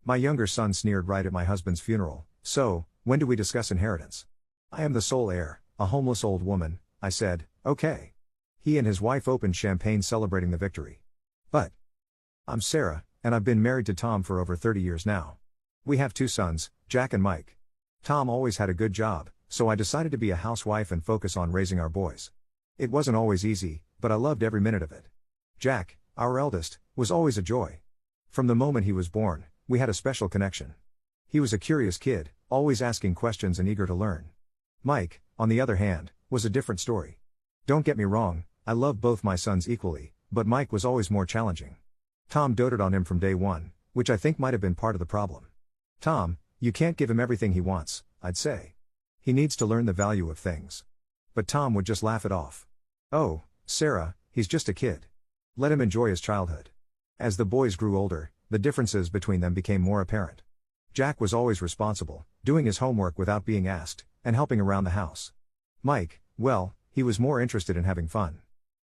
My younger son sneered right at my husband's funeral. "So, when do we discuss inheritance?" "I am the sole heir, a homeless old woman," I said. "Okay." He and his wife opened champagne celebrating the victory. "But I'm Sarah, and I've been married to Tom for over 30 years now. We have 2 sons, Jack and Mike. Tom always had a good job, so I decided to be a housewife and focus on raising our boys. It wasn't always easy, but I loved every minute of it. Jack, our eldest, was always a joy. From the moment he was born, we had a special connection. He was a curious kid, always asking questions and eager to learn. Mike, on the other hand, was a different story. Don't get me wrong, I loved both my sons equally, but Mike was always more challenging. Tom doted on him from day one, which I think might have been part of the problem. "Tom, you can't give him everything he wants," I'd say. "He needs to learn the value of things." But Tom would just laugh it off. "Oh, Sarah, he's just a kid. Let him enjoy his childhood." As the boys grew older, the differences between them became more apparent. Jack was always responsible, doing his homework without being asked, and helping around the house. Mike, well, he was more interested in having fun.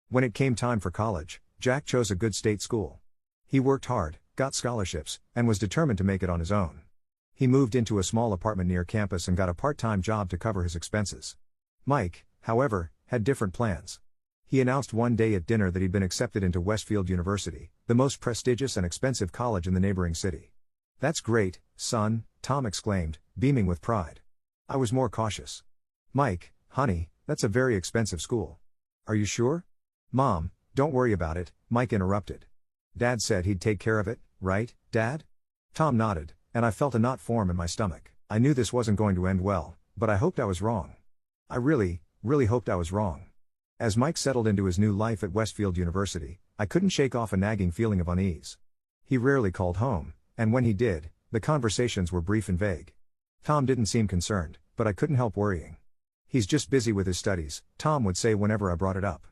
When it came time for college, Jack chose a good state school. He worked hard, got scholarships, and was determined to make it on his own. He moved into a small apartment near campus and got a part-time job to cover his expenses. Mike, however, had different plans. He announced one day at dinner that he'd been accepted into Westfield University, the most prestigious and expensive college in the neighboring city. "That's great, son," Tom exclaimed, beaming with pride. I was more cautious. "Mike, honey, that's a very expensive school." "Are you sure?" "Mom, don't worry about it," Mike interrupted. "Dad said he'd take care of it, right, Dad?" Tom nodded, and I felt a knot form in my stomach. I knew this wasn't going to end well, but I hoped I was wrong. I really hoped I was wrong. As Mike settled into his new life at Westfield University, I couldn't shake off a nagging feeling of unease. He rarely called home, and when he did, the conversations were brief and vague. Tom didn't seem concerned, but I couldn't help worrying. "He's just busy with his studies," Tom would say whenever I brought it up.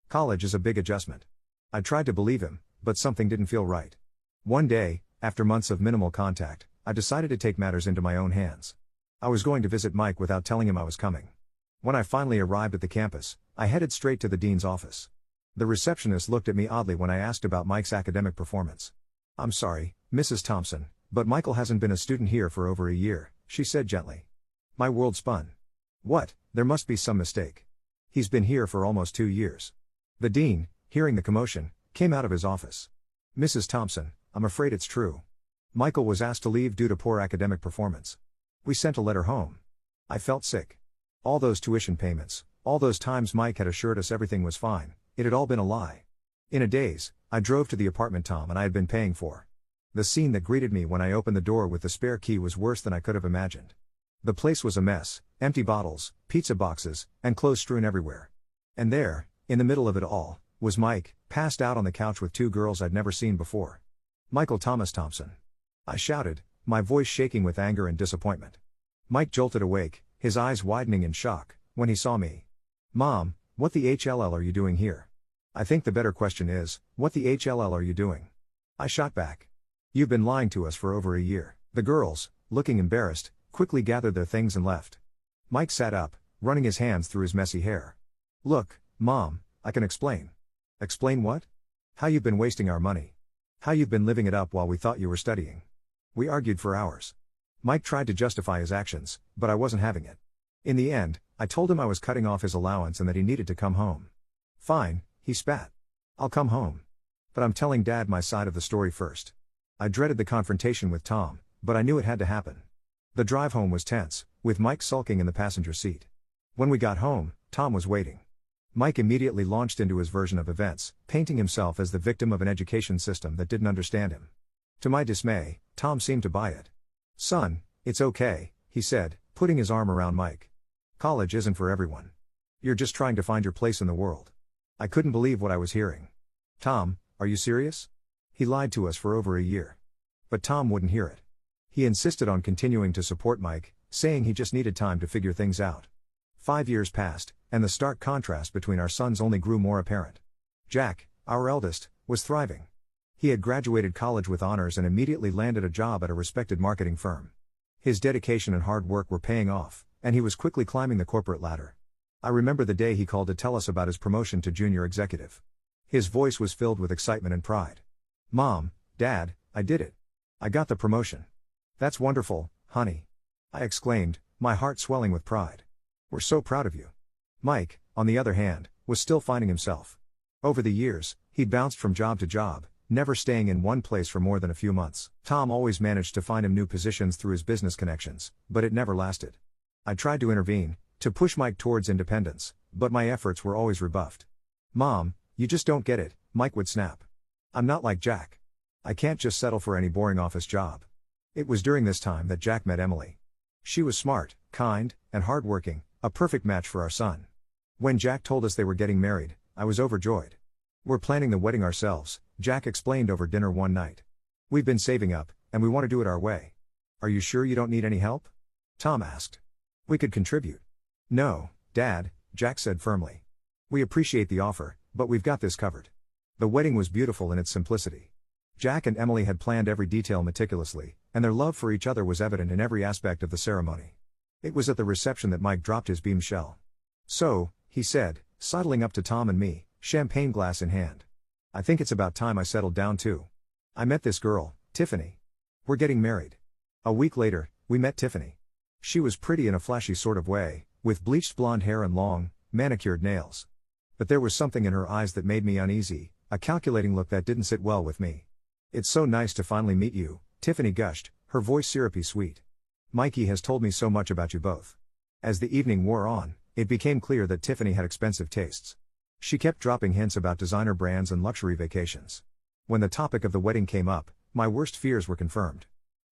"College is a big adjustment." I tried to believe him, but something didn't feel right. One day, after months of minimal contact, I decided to take matters into my own hands. I was going to visit Mike without telling him I was coming. When I finally arrived at the campus, I headed straight to the dean's office. The receptionist looked at me oddly when I asked about Mike's academic performance. "I'm sorry, Mrs. Thompson, but Michael hasn't been a student here for over a year," she said gently. My world spun. "What? There must be some mistake. He's been here for almost 2 years." The dean, hearing the commotion, came out of his office. "Mrs. Thompson, I'm afraid it's true. Michael was asked to leave due to poor academic performance. We sent a letter home." I felt sick. All those tuition payments, all those times Mike had assured us everything was fine, it had all been a lie. In a daze, I drove to the apartment Tom and I had been paying for. The scene that greeted me when I opened the door with the spare key was worse than I could have imagined. The place was a mess, empty bottles, pizza boxes, and clothes strewn everywhere. And there, in the middle of it all, was Mike, passed out on the couch with 2 girls I'd never seen before. "Michael Thomas Thompson!" I shouted, my voice shaking with anger and disappointment. Mike jolted awake, his eyes widening in shock, when he saw me. "Mom, what the HLL are you doing here?" "I think the better question is, what the HLL are you doing?" I shot back. "You've been lying to us for over a year." The girls, looking embarrassed, quickly gathered their things and left. Mike sat up, running his hands through his messy hair. "Look, Mom, I can explain." "Explain what?" "How you've been wasting our money. How you've been living it up while we thought you were studying." We argued for hours. Mike tried to justify his actions, but I wasn't having it. In the end, I told him I was cutting off his allowance and that he needed to come home. "Fine," he spat. "I'll come home. But I'm telling Dad my side of the story first." I dreaded the confrontation with Tom, but I knew it had to happen. The drive home was tense, with Mike sulking in the passenger seat. When we got home, Tom was waiting. Mike immediately launched into his version of events, painting himself as the victim of an education system that didn't understand him. To my dismay, Tom seemed to buy it. "Son, it's okay," he said, putting his arm around Mike. "College isn't for everyone. You're just trying to find your place in the world." I couldn't believe what I was hearing. "Tom, are you serious? He lied to us for over a year." But Tom wouldn't hear it. He insisted on continuing to support Mike, saying he just needed time to figure things out. 5 years passed, and the stark contrast between our sons only grew more apparent. Jack, our eldest, was thriving. He had graduated college with honors and immediately landed a job at a respected marketing firm. His dedication and hard work were paying off, and he was quickly climbing the corporate ladder. I remember the day he called to tell us about his promotion to junior executive. His voice was filled with excitement and pride. "Mom, Dad, I did it. I got the promotion. That's wonderful, honey. I exclaimed, my heart swelling with pride. We're so proud of you. Mike, on the other hand, was still finding himself. Over the years, he'd bounced from job to job, never staying in one place for more than a few months. Tom always managed to find him new positions through his business connections, but it never lasted. I tried to intervene, to push Mike towards independence, but my efforts were always rebuffed. Mom, you just don't get it, Mike would snap. I'm not like Jack. I can't just settle for any boring office job. It was during this time that Jack met Emily. She was smart, kind, and hardworking, a perfect match for our son. When Jack told us they were getting married, I was overjoyed. We're planning the wedding ourselves, Jack explained over dinner one night. We've been saving up, and we want to do it our way. Are you sure you don't need any help? Tom asked. We could contribute. No, Dad, Jack said firmly. We appreciate the offer, but we've got this covered. The wedding was beautiful in its simplicity. Jack and Emily had planned every detail meticulously, and their love for each other was evident in every aspect of the ceremony. It was at the reception that Mike dropped his bombshell. So, he said, sidling up to Tom and me, champagne glass in hand. I think it's about time I settled down too. I met this girl, Tiffany. We're getting married. A week later, we met Tiffany. She was pretty in a flashy sort of way, with bleached blonde hair and long, manicured nails. But there was something in her eyes that made me uneasy, a calculating look that didn't sit well with me. It's so nice to finally meet you, Tiffany gushed, her voice syrupy sweet. Mikey has told me so much about you both. As the evening wore on, it became clear that Tiffany had expensive tastes. She kept dropping hints about designer brands and luxury vacations. When the topic of the wedding came up, my worst fears were confirmed.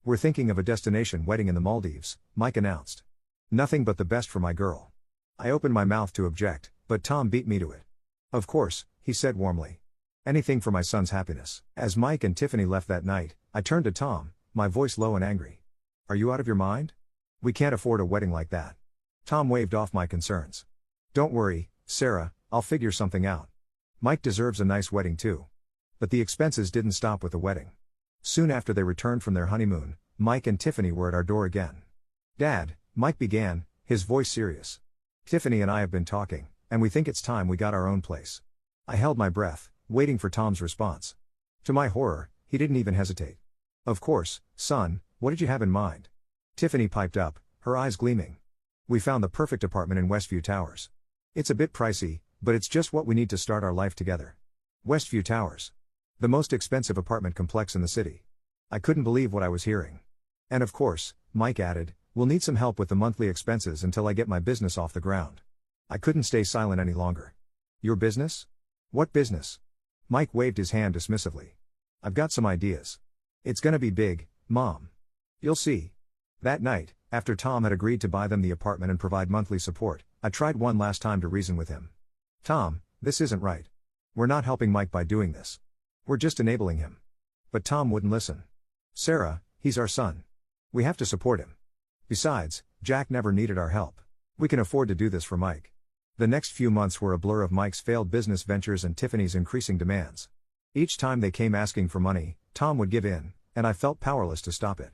We're thinking of a destination wedding in the Maldives, Mike announced. Nothing but the best for my girl. I opened my mouth to object, but Tom beat me to it. Of course, he said warmly. Anything for my son's happiness. As Mike and Tiffany left that night, I turned to Tom, my voice low and angry. Are you out of your mind? We can't afford a wedding like that. Tom waved off my concerns. Don't worry, Sarah, I'll figure something out. Mike deserves a nice wedding too. But the expenses didn't stop with the wedding. Soon after they returned from their honeymoon, Mike and Tiffany were at our door again. Dad, Mike began, his voice serious. Tiffany and I have been talking, and we think it's time we got our own place. I held my breath, waiting for Tom's response. To my horror, he didn't even hesitate. Of course, son, what did you have in mind? Tiffany piped up, her eyes gleaming. We found the perfect apartment in Westview Towers. It's a bit pricey, but it's just what we need to start our life together. Westview Towers. The most expensive apartment complex in the city. I couldn't believe what I was hearing. And of course, Mike added, we'll need some help with the monthly expenses until I get my business off the ground. I couldn't stay silent any longer. Your business? What business? Mike waved his hand dismissively. I've got some ideas. It's gonna be big, Mom. You'll see. That night, after Tom had agreed to buy them the apartment and provide monthly support, I tried one last time to reason with him. Tom, this isn't right. We're not helping Mike by doing this. We're just enabling him. But Tom wouldn't listen. Sarah, he's our son. We have to support him. Besides, Jack never needed our help. We can afford to do this for Mike. The next few months were a blur of Mike's failed business ventures and Tiffany's increasing demands. Each time they came asking for money, Tom would give in, and I felt powerless to stop it.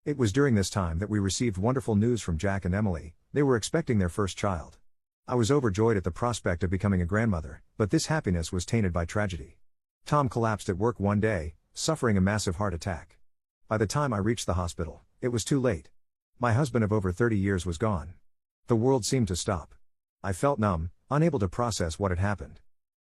It was during this time that we received wonderful news from Jack and Emily. They were expecting their first child. I was overjoyed at the prospect of becoming a grandmother, but this happiness was tainted by tragedy. Tom collapsed at work one day, suffering a massive heart attack. By the time I reached the hospital, it was too late. My husband of over 30 years was gone. The world seemed to stop. I felt numb, unable to process what had happened.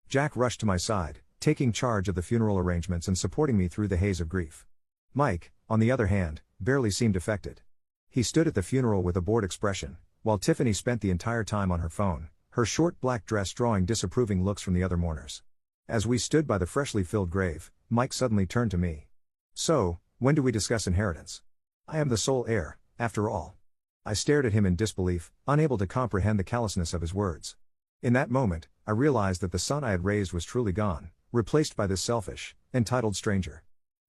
Jack rushed to my side, taking charge of the funeral arrangements and supporting me through the haze of grief. Mike, on the other hand, barely seemed affected. He stood at the funeral with a bored expression, while Tiffany spent the entire time on her phone, her short black dress drawing disapproving looks from the other mourners. As we stood by the freshly filled grave, Mike suddenly turned to me. So, when do we discuss inheritance? I am the sole heir, after all. I stared at him in disbelief, unable to comprehend the callousness of his words. In that moment, I realized that the son I had raised was truly gone, replaced by this selfish, entitled stranger.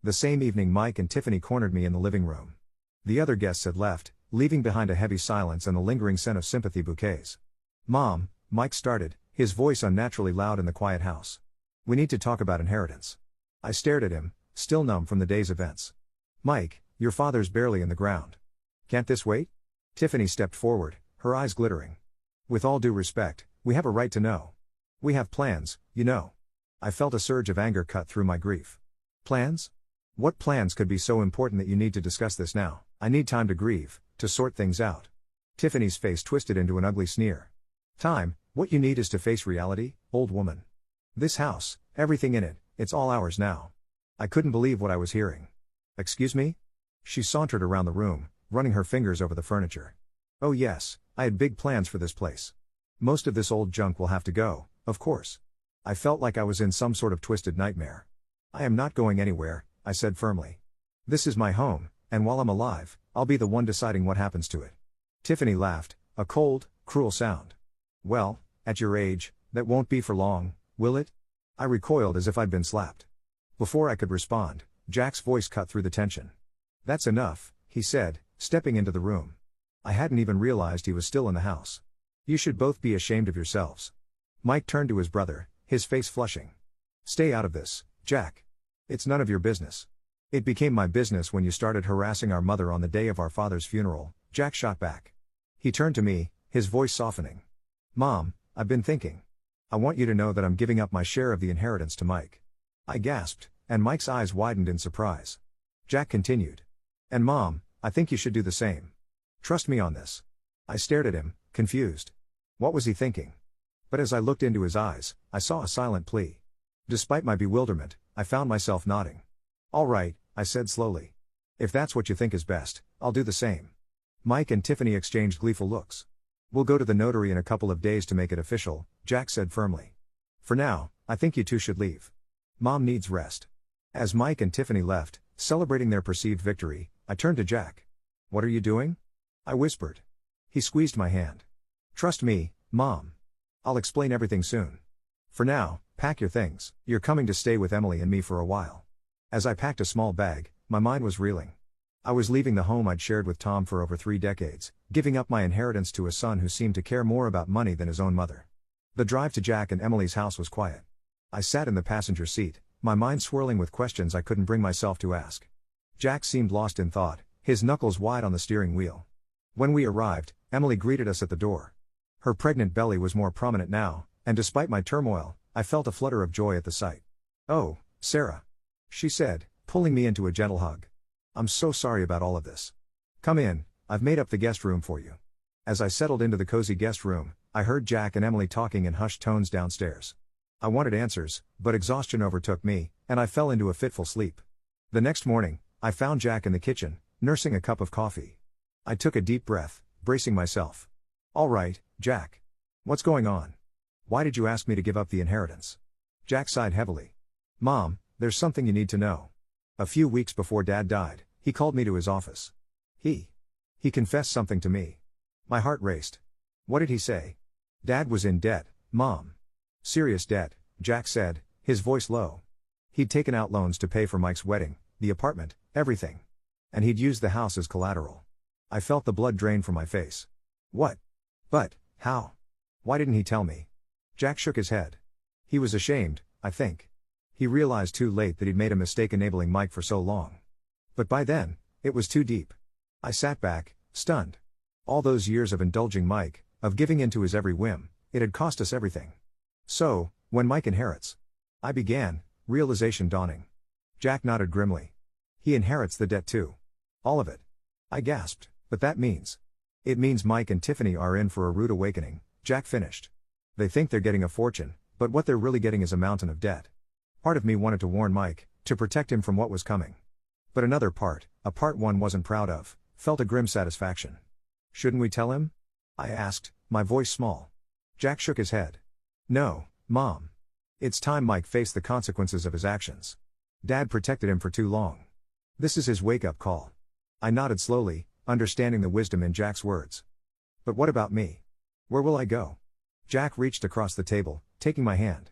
The same evening Mike and Tiffany cornered me in the living room. The other guests had left, leaving behind a heavy silence and the lingering scent of sympathy bouquets. Mom, Mike started, his voice unnaturally loud in the quiet house. We need to talk about inheritance. I stared at him, still numb from the day's events. Mike, your father's barely in the ground. Can't this wait? Tiffany stepped forward, her eyes glittering. With all due respect, we have a right to know. We have plans, you know. I felt a surge of anger cut through my grief. Plans? What plans could be so important that you need to discuss this now? I need time to grieve, to sort things out. Tiffany's face twisted into an ugly sneer. Time? What you need is to face reality, old woman. This house, everything in it, it's all ours now. I couldn't believe what I was hearing. Excuse me? She sauntered around the room, running her fingers over the furniture. Oh yes, I had big plans for this place. Most of this old junk will have to go, of course. I felt like I was in some sort of twisted nightmare. I am not going anywhere, I said firmly. This is my home, and while I'm alive, I'll be the one deciding what happens to it. Tiffany laughed, a cold, cruel sound. Well, at your age, that won't be for long, will it? I recoiled as if I'd been slapped. Before I could respond, Jack's voice cut through the tension. That's enough, he said, stepping into the room. I hadn't even realized he was still in the house. You should both be ashamed of yourselves. Mike turned to his brother, his face flushing. Stay out of this, Jack. It's none of your business. It became my business when you started harassing our mother on the day of our father's funeral, Jack shot back. He turned to me, his voice softening. Mom, I've been thinking. I want you to know that I'm giving up my share of the inheritance to Mike. I gasped, and Mike's eyes widened in surprise. Jack continued. And Mom, I think you should do the same. Trust me on this. I stared at him, confused. What was he thinking? But as I looked into his eyes, I saw a silent plea. Despite my bewilderment, I found myself nodding. All right, I said slowly. If that's what you think is best, I'll do the same. Mike and Tiffany exchanged gleeful looks. We'll go to the notary in a couple of days to make it official, Jack said firmly. For now, I think you two should leave. Mom needs rest. As Mike and Tiffany left, celebrating their perceived victory, I turned to Jack. What are you doing? I whispered. He squeezed my hand. Trust me, Mom. I'll explain everything soon. For now, pack your things. You're coming to stay with Emily and me for a while. As I packed a small bag, my mind was reeling. I was leaving the home I'd shared with Tom for over 3 decades, giving up my inheritance to a son who seemed to care more about money than his own mother. The drive to Jack and Emily's house was quiet. I sat in the passenger seat, my mind swirling with questions I couldn't bring myself to ask. Jack seemed lost in thought, his knuckles wide on the steering wheel. When we arrived, Emily greeted us at the door. Her pregnant belly was more prominent now, and despite my turmoil, I felt a flutter of joy at the sight. Oh, Sarah, she said, pulling me into a gentle hug. I'm so sorry about all of this. Come in, I've made up the guest room for you. As I settled into the cozy guest room, I heard Jack and Emily talking in hushed tones downstairs. I wanted answers, but exhaustion overtook me, and I fell into a fitful sleep. The next morning, I found Jack in the kitchen, nursing a cup of coffee. I took a deep breath, bracing myself. All right, Jack. What's going on? Why did you ask me to give up the inheritance? Jack sighed heavily. Mom, there's something you need to know. A few weeks before Dad died, he called me to his office. He confessed something to me. My heart raced. What did he say? Dad was in debt, Mom. Serious debt, Jack said, his voice low. He'd taken out loans to pay for Mike's wedding, the apartment, everything. And he'd used the house as collateral. I felt the blood drain from my face. What? But, how? Why didn't he tell me? Jack shook his head. He was ashamed, I think. He realized too late that he'd made a mistake enabling Mike for so long. But by then, it was too deep. I sat back, stunned. All those years of indulging Mike, of giving in to his every whim, it had cost us everything. So, when Mike inherits? I began, realization dawning. Jack nodded grimly. He inherits the debt too. All of it. I gasped, but that means. It means Mike and Tiffany are in for a rude awakening, Jack finished. They think they're getting a fortune, but what they're really getting is a mountain of debt. Part of me wanted to warn Mike, to protect him from what was coming. But another part, a part one wasn't proud of, felt a grim satisfaction. Shouldn't we tell him? I asked, my voice small. Jack shook his head. No, Mom. It's time Mike faced the consequences of his actions. Dad protected him for too long. This is his wake-up call. I nodded slowly, understanding the wisdom in Jack's words. But what about me? Where will I go? Jack reached across the table, taking my hand.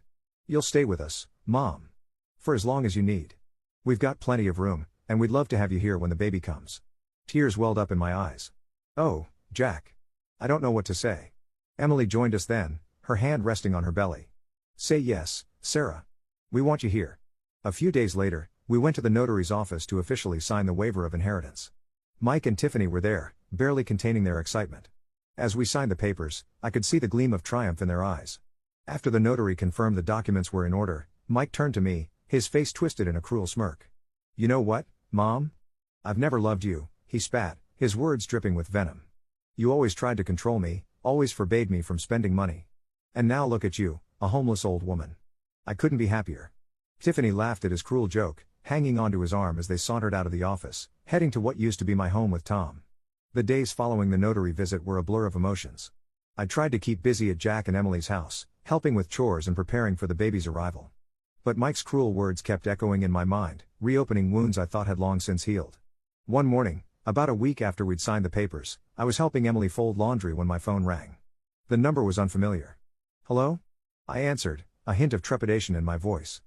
You'll stay with us, Mom. For as long as you need. We've got plenty of room, and we'd love to have you here when the baby comes. Tears welled up in my eyes. Oh, Jack. I don't know what to say. Emily joined us then, her hand resting on her belly. Say yes, Sarah. We want you here. A few days later, we went to the notary's office to officially sign the waiver of inheritance. Mike and Tiffany were there, barely containing their excitement. As we signed the papers, I could see the gleam of triumph in their eyes. After the notary confirmed the documents were in order, Mike turned to me, his face twisted in a cruel smirk. You know what, Mom? I've never loved you, he spat, his words dripping with venom. You always tried to control me, always forbade me from spending money. And now look at you, a homeless old woman. I couldn't be happier. Tiffany laughed at his cruel joke, hanging onto his arm as they sauntered out of the office, heading to what used to be my home with Tom. The days following the notary visit were a blur of emotions. I tried to keep busy at Jack and Emily's house, helping with chores and preparing for the baby's arrival. But Mike's cruel words kept echoing in my mind, reopening wounds I thought had long since healed. One morning, about a week after we'd signed the papers, I was helping Emily fold laundry when my phone rang. The number was unfamiliar. Hello? I answered, a hint of trepidation in my voice.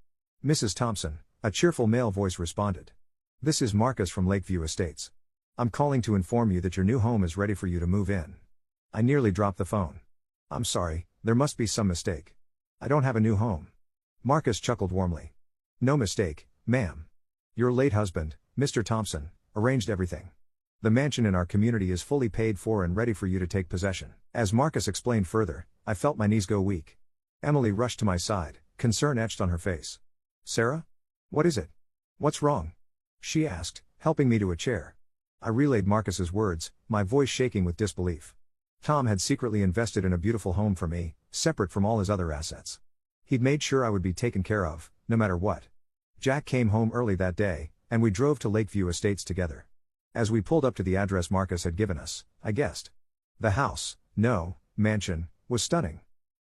Mrs. Thompson, a cheerful male voice responded. This is Marcus from Lakeview Estates. I'm calling to inform you that your new home is ready for you to move in. I nearly dropped the phone. I'm sorry, there must be some mistake. I don't have a new home. Marcus chuckled warmly. No mistake, ma'am. Your late husband, Mr. Thompson, arranged everything. The mansion in our community is fully paid for and ready for you to take possession. As Marcus explained further, I felt my knees go weak. Emily rushed to my side, concern etched on her face. Sarah? What is it? What's wrong? She asked, helping me to a chair. I relayed Marcus's words, my voice shaking with disbelief. Tom had secretly invested in a beautiful home for me, separate from all his other assets. He'd made sure I would be taken care of, no matter what. Jack came home early that day, and we drove to Lakeview Estates together. As we pulled up to the address Marcus had given us, I guessed. The house, no, mansion, was stunning.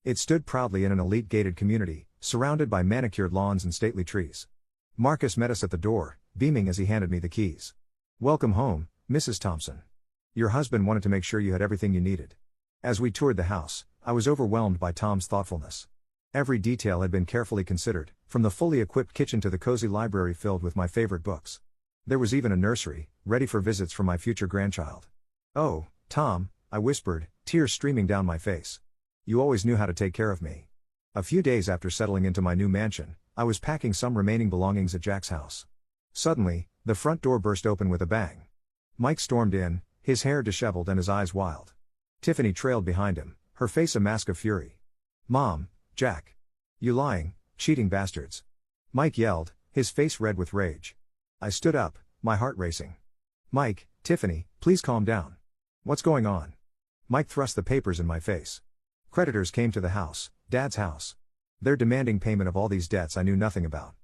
It stood proudly in an elite gated community, surrounded by manicured lawns and stately trees. Marcus met us at the door, beaming as he handed me the keys. Welcome home, Mrs. Thompson. Your husband wanted to make sure you had everything you needed. As we toured the house, I was overwhelmed by Tom's thoughtfulness. Every detail had been carefully considered, from the fully equipped kitchen to the cozy library filled with my favorite books. There was even a nursery, ready for visits from my future grandchild. Oh, Tom, I whispered, tears streaming down my face. You always knew how to take care of me. A few days after settling into my new mansion, I was packing some remaining belongings at Jack's house. Suddenly, the front door burst open with a bang. Mike stormed in, his hair disheveled and his eyes wild. Tiffany trailed behind him, her face a mask of fury. Mom, Jack. You lying, cheating bastards. Mike yelled, his face red with rage. I stood up, my heart racing. Mike, Tiffany, please calm down. What's going on? Mike thrust the papers in my face. Creditors came to the house, Dad's house. They're demanding payment of all these debts I knew nothing about.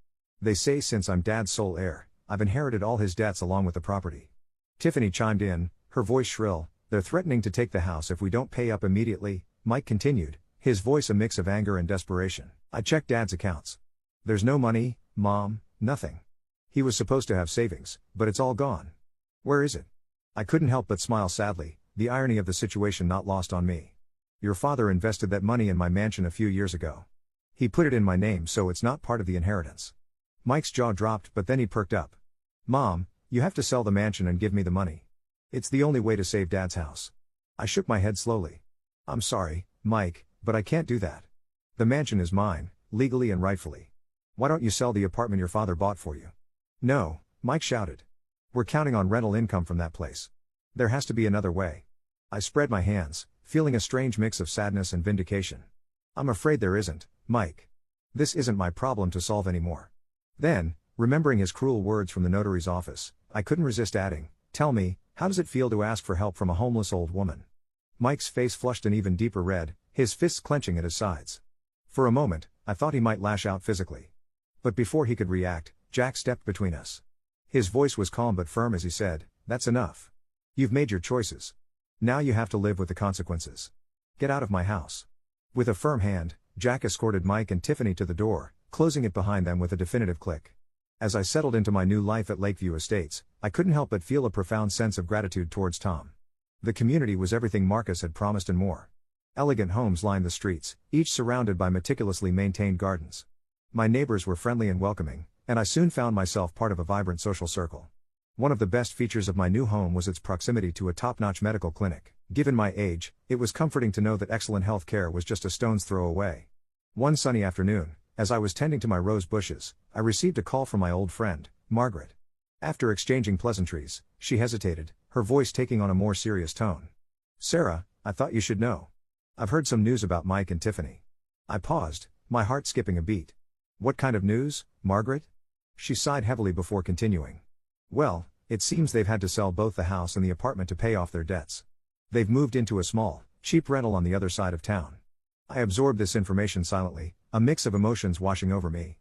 They say since I'm Dad's sole heir, I've inherited all his debts along with the property. Tiffany chimed in, her voice shrill. They're threatening to take the house if we don't pay up immediately, Mike continued, his voice a mix of anger and desperation. I checked Dad's accounts. There's no money, Mom, nothing. He was supposed to have savings, but it's all gone. Where is it? I couldn't help but smile sadly, the irony of the situation not lost on me. Your father invested that money in my mansion a few years ago. He put it in my name so it's not part of the inheritance. Mike's jaw dropped but then he perked up. Mom, you have to sell the mansion and give me the money. It's the only way to save Dad's house. I shook my head slowly. I'm sorry, Mike, but I can't do that. The mansion is mine, legally and rightfully. Why don't you sell the apartment your father bought for you? No, Mike shouted. We're counting on rental income from that place. There has to be another way. I spread my hands, feeling a strange mix of sadness and vindication. I'm afraid there isn't, Mike. This isn't my problem to solve anymore. Then, remembering his cruel words from the notary's office, I couldn't resist adding, tell me, how does it feel to ask for help from a homeless old woman? Mike's face flushed an even deeper red, his fists clenching at his sides. For a moment, I thought he might lash out physically. But before he could react, Jack stepped between us. His voice was calm but firm as he said, that's enough. You've made your choices. Now you have to live with the consequences. Get out of my house. With a firm hand, Jack escorted Mike and Tiffany to the door, closing it behind them with a definitive click. As I settled into my new life at Lakeview Estates, I couldn't help but feel a profound sense of gratitude towards Tom. The community was everything Marcus had promised and more. Elegant homes lined the streets, each surrounded by meticulously maintained gardens. My neighbors were friendly and welcoming, and I soon found myself part of a vibrant social circle. One of the best features of my new home was its proximity to a top-notch medical clinic. Given my age, it was comforting to know that excellent health care was just a stone's throw away. One sunny afternoon, as I was tending to my rose bushes, I received a call from my old friend, Margaret. After exchanging pleasantries, she hesitated, her voice taking on a more serious tone. Sarah, I thought you should know. I've heard some news about Mike and Tiffany. I paused, my heart skipping a beat. What kind of news, Margaret? She sighed heavily before continuing. Well, it seems they've had to sell both the house and the apartment to pay off their debts. They've moved into a small, cheap rental on the other side of town. I absorbed this information silently, a mix of emotions washing over me.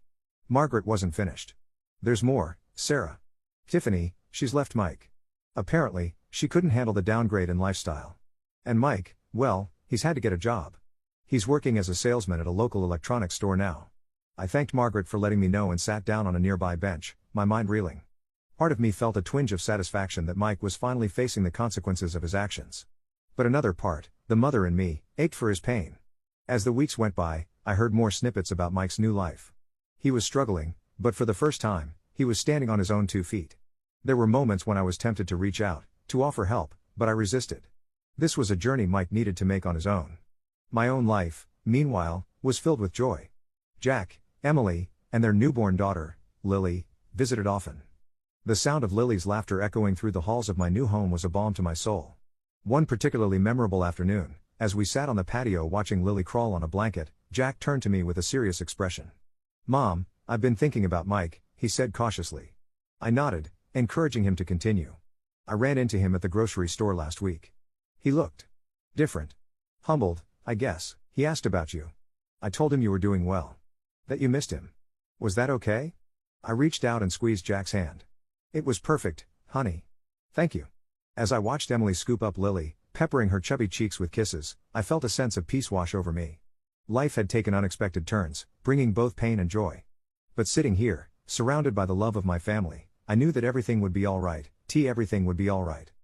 Margaret wasn't finished. There's more, Sarah. Tiffany, she's left Mike. Apparently, she couldn't handle the downgrade in lifestyle. And Mike, well, he's had to get a job. He's working as a salesman at a local electronics store now. I thanked Margaret for letting me know and sat down on a nearby bench, my mind reeling. Part of me felt a twinge of satisfaction that Mike was finally facing the consequences of his actions. But another part, the mother in me, ached for his pain. As the weeks went by, I heard more snippets about Mike's new life. He was struggling, but for the first time, he was standing on his own 2 feet. There were moments when I was tempted to reach out, to offer help, but I resisted. This was a journey Mike needed to make on his own. My own life, meanwhile, was filled with joy. Jack, Emily, and their newborn daughter, Lily, visited often. The sound of Lily's laughter echoing through the halls of my new home was a balm to my soul. One particularly memorable afternoon, as we sat on the patio watching Lily crawl on a blanket, Jack turned to me with a serious expression. "Mom, I've been thinking about Mike," he said cautiously. I nodded, encouraging him to continue. "I ran into him at the grocery store last week. He looked different. Humbled, I guess. He asked about you. I told him you were doing well. That you missed him. Was that okay?" I reached out and squeezed Jack's hand. "It was perfect, honey. Thank you." As I watched Emily scoop up Lily, peppering her chubby cheeks with kisses, I felt a sense of peace wash over me. Life had taken unexpected turns, bringing both pain and joy. But sitting here, surrounded by the love of my family, I knew that everything would be alright, everything would be alright.